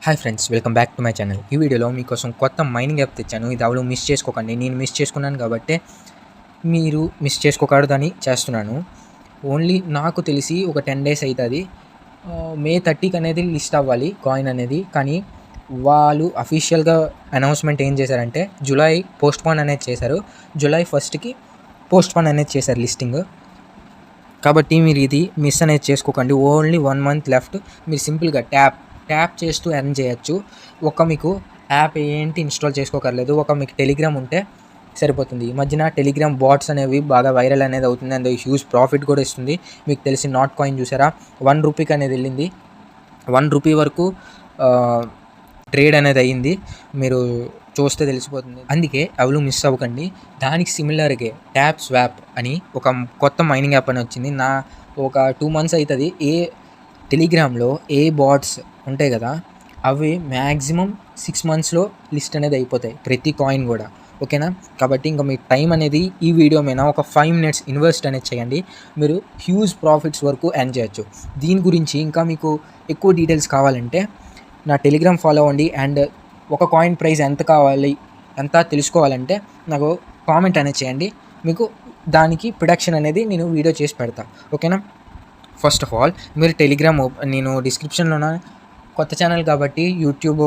Hi friends, welcome back to my channel. ఈ వీడియోలో మీకోసం కొత్త మైనింగ్ యాప్ తెచ్చాను. ఇది ఎవరు మిస్ చేసుకోకండి. నేను మిస్ చేసుకున్నాను కాబట్టి మీరు మిస్ చేసుకోకూడదని చేస్తున్నాను. ఓన్లీ నాకు తెలిసి ఒక 10 days అవుతుంది. మే 30కి అనేది లిస్ట్ అవ్వాలి కాయిన్ అనేది. కానీ వాళ్ళు అఫీషియల్గా అనౌన్స్మెంట్ ఏం చేశారంటే జూలై పోస్ట్పోన్ అనేది చేశారు. జూలై 1కి పోస్ట్పోన్ అనేది చేశారు లిస్టింగ్. కాబట్టి మీరు ఇది మిస్ అనేది చేసుకోకండి. Only 1 month left. మీరు సింపుల్గా ట్యాప్ చేస్తూ ఎర్న్ చేయొచ్చు. మీకు యాప్ ఏంటి ఇన్స్టాల్ చేసుకోకర్లేదు. మీకు టెలిగ్రామ్ ఉంటే సరిపోతుంది. ఈ మధ్యన టెలిగ్రామ్ బాట్స్ అనేవి బాగా వైరల్ అనేది అవుతుంది. అండ్ హ్యూజ్ ప్రాఫిట్ కూడా ఇస్తుంది. మీకు తెలిసి నాట్ కాయిన్ చూసారా, 1 రూపీకి అనేది వెళ్ళింది. 1 రూపీ వరకు ట్రేడ్ అనేది అయ్యింది. మీరు చూస్తే తెలిసిపోతుంది. అందుకే ఎవరు మిస్ అవ్వకండి. దానికి సిమిలర్గా ట్యాప్ స్వాప్ అని ఒక కొత్త మైనింగ్ యాప్ అని వచ్చింది. ఒక 2 months అవుతుంది. టెలిగ్రామ్లో బాట్స్ ఉంటాయి కదా, అవి మ్యాక్సిమం 6 monthsలో లిస్ట్ అనేది అయిపోతాయి, ప్రతి కాయిన్ కూడా. ఓకేనా? కాబట్టి ఇంకా మీ టైం అనేది ఈ వీడియో మీద ఒక 5 minutes ఇన్వెస్ట్ అనేది చేయండి. మీరు హ్యూజ్ ప్రాఫిట్స్ వరకు ఎర్న్ చేయొచ్చు. దీని గురించి ఇంకా మీకు ఎక్కువ డీటెయిల్స్ కావాలంటే నా టెలిగ్రామ్ ఫాలో అవ్వండి. అండ్ ఒక కాయిన్ ప్రైస్ ఎంత తెలుసుకోవాలంటే నాకు కామెంట్ అనేది చేయండి. మీకు దానికి ప్రొడక్షన్ అనేది నేను వీడియో చేసి పెడతా. ఓకేనా? ఫస్ట్ ఆఫ్ ఆల్ మీరు టెలిగ్రామ్ నేను డిస్క్రిప్షన్లోన కొత్త ఛానల్ కాబట్టి యూట్యూబ్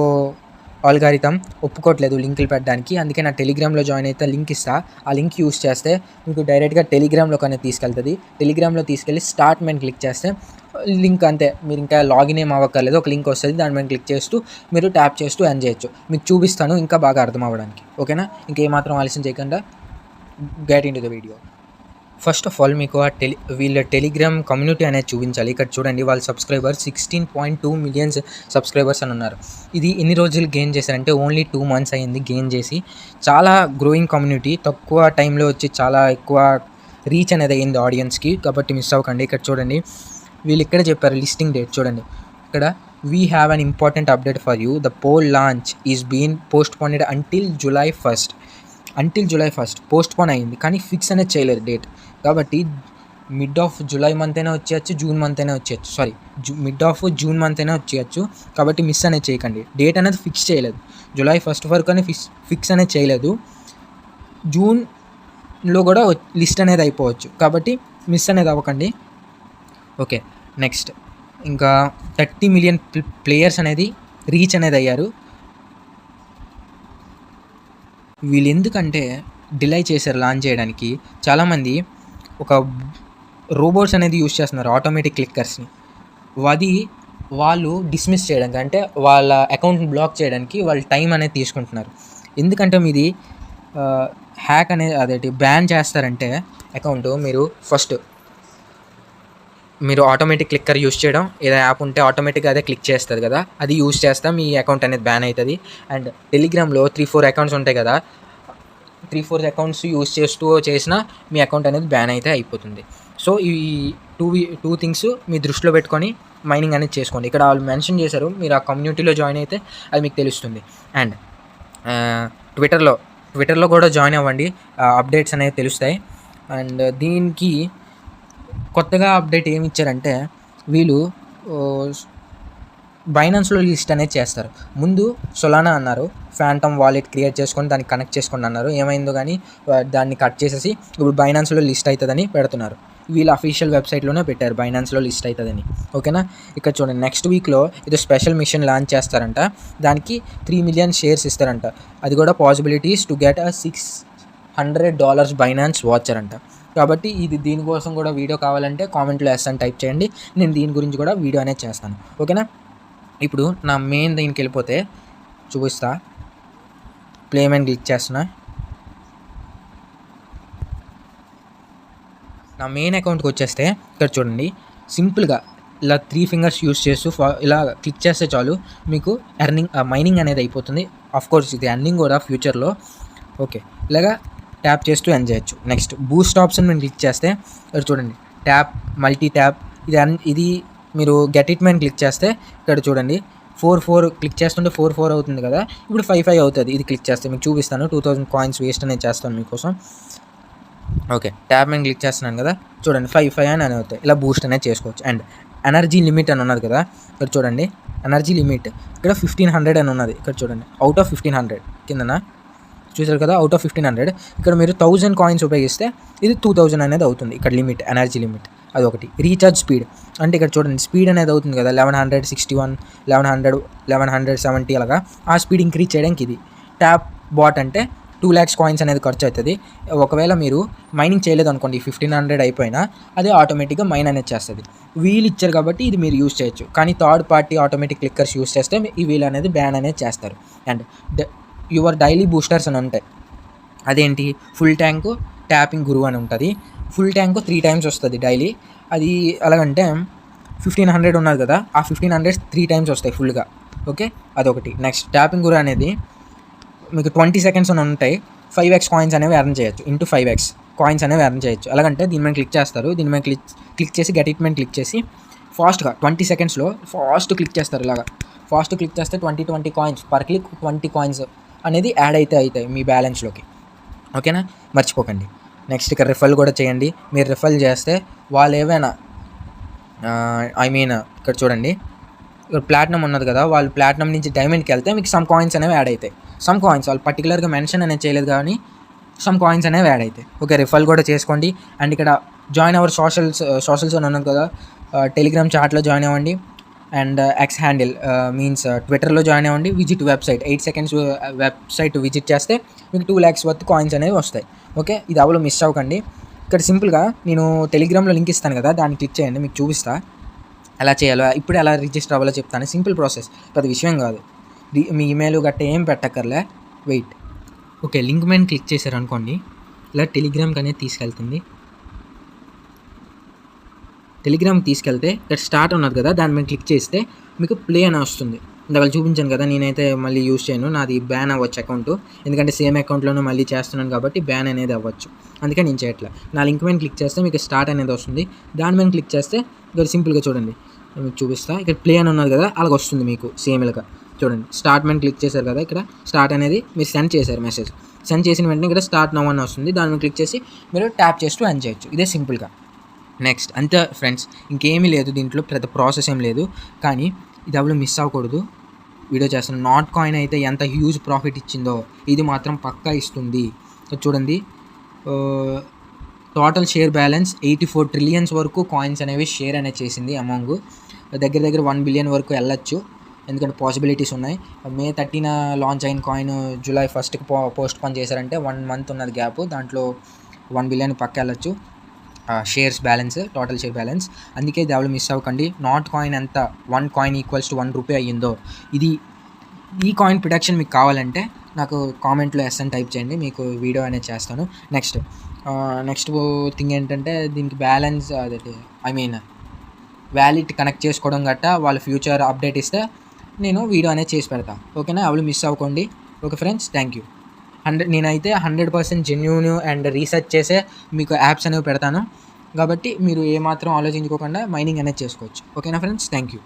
ఆల్గారిథం ఒప్పుకోవట్లేదు లింకులు పెట్టడానికి. అందుకే నా టెలిగ్రామ్లో జాయిన్ అయితే లింక్ ఇస్తా. ఆ లింక్ యూస్ చేస్తే మీకు డైరెక్ట్గా టెలిగ్రామ్లోకి అనేది తీసుకెళ్తుంది. టెలిగ్రామ్లో తీసుకెళ్ళి స్టార్ట్ మీద క్లిక్ చేస్తే లింక్ అంతే. మీరు ఇంకా లాగిన్ ఏం అవ్వక్కర్లేదు. ఒక లింక్ వస్తుంది, దాని మీద క్లిక్ చేస్తూ మీరు ట్యాప్ చేస్తూ ఎర్న్ చేయొచ్చు. మీకు చూపిస్తాను ఇంకా బాగా అర్థం అవ్వడానికి. ఓకేనా? ఇంకేమాత్రం ఆలస్యం చేయకుండా get in to the video. First of all మీకు వీళ్ళ టెలిగ్రామ్ కమ్యూనిటీ అనేది చూపించాలి. ఇక్కడ చూడండి, వాళ్ళ సబ్స్క్రైబర్స్ 16.2 million సబ్స్క్రైబర్స్ అని ఉన్నారు. ఇది ఎన్ని రోజులు గెయిన్ చేశారంటే ఓన్లీ 2 months అయింది గెయిన్ చేసి. చాలా గ్రోయింగ్ కమ్యూనిటీ, తక్కువ టైంలో వచ్చి చాలా ఎక్కువ రీచ్ అనేది అయ్యింది ఆడియన్స్కి. కాబట్టి మిస్ అవ్వకండి. ఇక్కడ చూడండి, వీళ్ళు ఇక్కడ చెప్పారు లిస్టింగ్ డేట్. చూడండి ఇక్కడ, we have an important update for you. The poll launch is been postponed until July 1st postpone అయింది, కానీ ఫిక్స్ అనేది చేయలేదు డేట్. కాబట్టి మిడ్ ఆఫ్ జూలై మంత్ అయినా వచ్చేయచ్చు, జూన్ మంత్ అయినా వచ్చేయచ్చు. మిడ్ ఆఫ్ జూన్ మంత్ అయినా వచ్చేయచ్చు. కాబట్టి మిస్ అనేది చేయకండి. డేట్ అనేది ఫిక్స్ చేయలేదు. July 1st వరకు అని ఫిక్స్ అనేది చేయలేదు. జూన్లో కూడా లిస్ట్ అనేది అయిపోవచ్చు. కాబట్టి మిస్ అనేది అవ్వకండి. ఓకే, నెక్స్ట్ ఇంకా 30 million ప్లేయర్స్ అనేది రీచ్ అనేది అయ్యారు. వీళ్ళు ఎందుకంటే డిలే చేశారు లాంచ్ చేయడానికి. చాలామంది ఒక రోబోట్స్ అనేది యూజ్ చేస్తున్నారు, ఆటోమేటిక్ క్లిక్కర్స్ని. వాళ్ళు డిస్మిస్ చేయడానికి, అంటే వాళ్ళ అకౌంట్ని బ్లాక్ చేయడానికి వాళ్ళు టైం అనేది తీసుకుంటున్నారు. ఎందుకంటే మీది హ్యాక్ అనేది బ్యాన్ చేస్తారంటే అకౌంట్, మీరు ఆటోమేటిక్ క్లిక్కర్ యూస్ చేయడం, ఏదైనా యాప్ ఉంటే ఆటోమేటిక్గా అదే క్లిక్ చేస్తుంది కదా, అది యూస్ చేస్తే మీ అకౌంట్ అనేది బ్యాన్ అవుతుంది. అండ్ టెలిగ్రామ్లో 3-4 అకౌంట్స్ ఉంటాయి కదా, 3-4 అకౌంట్స్ యూస్ చేసినా మీ అకౌంట్ అనేది బ్యాన్ అయితే అయిపోతుంది. సో ఈ టూ థింగ్స్ మీ దృష్టిలో పెట్టుకొని మైనింగ్ అనేది చేసుకోండి. ఇక్కడ వాళ్ళు మెన్షన్ చేశారు, మీరు ఆ కమ్యూనిటీలో జాయిన్ అయితే అది మీకు తెలుస్తుంది. అండ్ ట్విట్టర్లో కూడా జాయిన్ అవ్వండి, అప్డేట్స్ అనేవి తెలుస్తాయి. అండ్ దీనికి కొత్తగా అప్డేట్ ఏమి ఇచ్చారంటే, వీళ్ళు బైనాన్స్లో లిస్ట్ అనేది చేస్తారు. ముందు సొలానా అన్నారు, ఫ్యాంటమ్ వాలెట్ క్రియేట్ చేసుకొని దాన్ని కనెక్ట్ చేసుకొని అన్నారు. ఏమైందో కానీ దాన్ని కట్ చేసేసి ఇప్పుడు బైనాన్స్లో లిస్ట్ అవుతుందని పెడుతున్నారు. వీళ్ళ అఫీషియల్ వెబ్సైట్లోనే పెట్టారు బైనాన్స్లో లిస్ట్ అవుతుందని. ఓకేనా? ఇక్కడ చూడండి, నెక్స్ట్ వీక్లో ఇది స్పెషల్ మిషన్ లాంచ్ చేస్తారంట. దానికి 3 million షేర్స్ ఇస్తారంట. అది కూడా possibilities to get $600 Binance voucher అంట. కాబట్టి దీనికోసం కూడా వీడియో కావాలంటే కామెంట్లో అని టైప్ చేయండి. నేను దీని గురించి కూడా వీడియో అనేది చేస్తాను. ఓకేనా? ఇప్పుడు నా మెయిన్ దీనికి వెళ్ళిపోతే చూపిస్తా. ప్లే మీద క్లిక్ చేస్తున్నా. నా మెయిన్ అకౌంట్కి వచ్చేస్తే ఇక్కడ చూడండి, సింపుల్గా ఇలా 3 fingers యూస్ చేస్తూ ఇలా క్లిక్ చేస్తే చాలు మీకు మైనింగ్ అనేది అయిపోతుంది. ఆఫ్కోర్స్ ఇది ఎర్నింగ్ కూడా ఫ్యూచర్లో. ఓకే, ఇలాగా ట్యాప్ చేస్తూ ఎర్న్ చేయొచ్చు. నెక్స్ట్ బూస్ట్ ఆప్షన్ మేము క్లిక్ చేస్తే ఇక్కడ చూడండి, మల్టీ ట్యాప్ ఇది మీరు గెట్ ఇట్ మీద క్లిక్ చేస్తే ఇక్కడ చూడండి 4 క్లిక్ చేస్తుంటే 4 అవుతుంది కదా, ఇప్పుడు 5 అవుతుంది. ఇది క్లిక్ చేస్తే మీకు చూపిస్తాను. 2000 coins వేస్ట్ అనేది చేస్తాను మీకోసం. ఓకే, ట్యాప్ మీద క్లిక్ చేస్తున్నాను కదా, చూడండి 5 అని అవుతాయి. ఇలా బూస్ట్ అనేది చేసుకోవచ్చు. అండ్ ఎనర్జీ లిమిట్ అని ఉన్నది కదా, ఇక్కడ చూడండి ఎనర్జీ లిమిట్ ఇక్కడ 1500 అని ఉన్నది. ఇక్కడ చూడండి అవుట్ ఆఫ్ 1500 కిందన చూసారు కదా, అవుట్ ఆఫ్ 1500. ఇక్కడ మీరు 1000 కాయిన్స్ ఉపయోగిస్తే ఇది 2000 అనేది అవుతుంది. ఇక్కడ లిమిట్ ఎనర్జీ లిమిట్ అదొకటి. రీఛార్జ్ స్పీడ్ అంటే ఇక్కడ చూడండి స్పీడ్ అనేది అవుతుంది కదా 1161, 1100, 1170 అలాగా. ఆ స్పీడ్ ఇంక్రీజ్ చేయడానికి ఇది. ట్యాప్ బాట్ అంటే 2 lakhs కాయిన్స్ అనేది ఖర్చు అవుతుంది. ఒకవేళ మీరు మైనింగ్ చేయలేదు అనుకోండి 1500 అయిపోయినా అదే ఆటోమేటిక్గా మైన్ అనేది చేస్తుంది. వీల్ ఇచ్చారు కాబట్టి ఇది మీరు యూస్ చేయొచ్చు. కానీ third party automatic clickers use చేస్తే ఈ వీల్ అనేది బ్యాన్ అనేది చేస్తారు. అండ్ యువర్ డైలీ బూస్టర్స్ అని ఉంటాయి. అదేంటి, ఫుల్ ట్యాంకు ట్యాపింగ్ గురువు అని ఉంటుంది. ఫుల్ ట్యాంకు 3 times వస్తుంది డైలీ. అది ఎలాగంటే 1500 ఉన్నది కదా, ఆ 1500 3 times వస్తాయి ఫుల్గా. ఓకే, అదొకటి. నెక్స్ట్ ట్యాపింగ్ గురువు అనేది మీకు 20 seconds అని ఉంటాయి. 5x కాయిన్స్ అనేవి ఎర్న్ చేయొచ్చు. ఇంటూ 5x కాయిన్స్ అనేవి ఎర్న్ చేయొచ్చు. ఎలాగంటే దీని మీద క్లిక్ చేస్తారు, దీని మీద క్లిక్ చేసి గెట్ ఇట్ మీద క్లిక్ చేసి ఫాస్ట్గా 20 secondsలో ఫాస్ట్ క్లిక్ చేస్తారు. ఇలాగా ఫాస్ట్ క్లిక్ చేస్తే 20 కాయిన్స్ పర్ క్లిక్ 20 కాయిన్స్ అనేది యాడ్ అవుతాయి మీ బ్యాలెన్స్లోకి. ఓకేనా, మర్చిపోకండి. నెక్స్ట్ ఇక్కడ రిఫల్ కూడా చేయండి. మీరు రిఫల్ చేస్తే వాళ్ళు ఏవైనా ఇక్కడ చూడండి ఇక్కడ ప్లాటినం ఉన్నది కదా, వాళ్ళు ప్లాటినం నుంచి డైమండ్కి వెళ్తే మీకు సమ్ కాయిన్స్ అనేవి యాడ్ అవుతాయి. సమ్ కాయిన్స్ వాళ్ళు పర్టికులర్గా మెన్షన్ అనేది చేయలేదు కానీ సమ్ కాయిన్స్ అనేవి యాడ్ అవుతాయి. ఓకే, రిఫల్ కూడా చేసుకోండి. అండ్ ఇక్కడ జాయిన్ అవర్ సోషల్స్ అని ఉన్నది కదా, టెలిగ్రామ్ చాట్లో జాయిన్ అవ్వండి. అండ్ ఎక్స్ హ్యాండిల్ మీన్స్ ట్విట్టర్లో జాయిన్ అవ్వండి. Visit website 8 seconds website visit చేస్తే మీకు 2 lakhs వర్త్ కాయిన్స్ అనేవి వస్తాయి. ఓకే, ఇది అవలో మిస్ అవ్వకండి. ఇక్కడ సింపుల్గా నేను టెలిగ్రామ్లో లింక్ ఇస్తాను కదా, దాన్ని క్లిక్ చేయండి, మీకు చూపిస్తా ఎలా చేయాలో. ఇప్పుడు ఎలా రిజిస్టర్ అవ్వాలో చెప్తాను. సింపుల్ ప్రాసెస్, పెద్ద విషయం కాదు. మీ ఈమెయిల్ గట్ట ఏం పెట్టక్కర్లే. వెయిట్. ఓకే, లింక్ మీద క్లిక్ చేశారు అనుకోండి, ఇలా టెలిగ్రామ్కి అనేది తీసుకెళ్తుంది. టెలిగ్రామ్కి తీసుకెళ్తే ఇక్కడ స్టార్ట్ ఉన్నది కదా, దాని మీద క్లిక్ చేస్తే మీకు ప్లే అని వస్తుంది. ఇందాక చూపించాను కదా, నేనైతే మళ్ళీ యూజ్ చేయను, నాది బ్యాన్ అవ్వచ్చు అకౌంట్. ఎందుకంటే సేమ్ అకౌంట్లోనే మళ్ళీ చేస్తున్నాను కాబట్టి బ్యాన్ అనేది అవ్వచ్చు. అందుకే నేను చేయట్లా. నా లింక్ మీద క్లిక్ చేస్తే మీకు స్టార్ట్ అనేది వస్తుంది. దాని మీద క్లిక్ చేస్తే ఇక్కడ సింపుల్గా చూడండి, మీకు చూపిస్తా. ఇక్కడ ప్లే అని ఉన్నది కదా, అలాగ వస్తుంది మీకు సేమ్ ఇలాగా. చూడండి స్టార్ట్ మీద క్లిక్ చేశారు కదా, ఇక్కడ స్టార్ట్ అనేది మీరు సెండ్ చేశారు మెసేజ్. సెండ్ చేసిన వెంటనే ఇక్కడ స్టార్ట్ నౌ అని వస్తుంది. దాని మీద క్లిక్ చేసి మీరు ట్యాప్ చేస్తూ ఎర్న్ చేయొచ్చు. ఇదే సింపుల్గా. నెక్స్ట్ అంతే ఫ్రెండ్స్, ఇంకేమీ లేదు దీంట్లో, పెద్ద ప్రాసెస్ ఏం లేదు. కానీ ఇది ఎవరు మిస్ అవ్వకూడదు. వీడియో చేస్తాను. నాట్ కాయిన్ అయితే ఎంత హ్యూజ్ ప్రాఫిట్ ఇచ్చిందో ఇది మాత్రం పక్కా ఇస్తుంది. చూడండి, టోటల్ షేర్ బ్యాలెన్స్ 84 trillions వరకు కాయిన్స్ అనేవి షేర్ అనేది చేసింది. అమౌంట్ దగ్గర 1 billion వరకు వెళ్ళచ్చు. ఎందుకంటే పాసిబిలిటీస్ ఉన్నాయి. May 13 లాంచ్ అయిన coin July 1st post phone చేశారంటే 1 month ఉన్నది గ్యాప్. దాంట్లో 1 billion పక్క వెళ్ళచ్చు shares balance, total share balance. అందుకే ఇది ఎవరు మిస్ అవ్వకండి. నాట్ కాయిన్ ఎంత 1 coin = 1 rupee అయ్యిందో, ఈ కాయిన్ ప్రొడక్షన్ మీకు కావాలంటే నాకు కామెంట్లో ఎస్ అని టైప్ చేయండి, మీకు వీడియో అనేది చేస్తాను. నెక్స్ట్ థింగ్ ఏంటంటే దీనికి బ్యాలెన్స్ వ్యాలెట్ కనెక్ట్ చేసుకోవడం గట్టా వాళ్ళ ఫ్యూచర్ అప్డేట్ ఇస్తే నేను వీడియో అనేది చేసి పెడతా. ఓకేనా, ఎవరు మిస్ అవ్వకండి. Okay friends, thank you. నేనైతే 100% జెన్యూన్ అండ్ రీసెర్చ్ చేసే మీకు యాప్స్ అనేవి పెడతాను. కాబట్టి మీరు ఏమాత్రం ఆలోచించుకోకుండా మైనింగ్ అనేది చేసుకోవచ్చు. ఓకేనా ఫ్రెండ్స్, థ్యాంక్ యూ.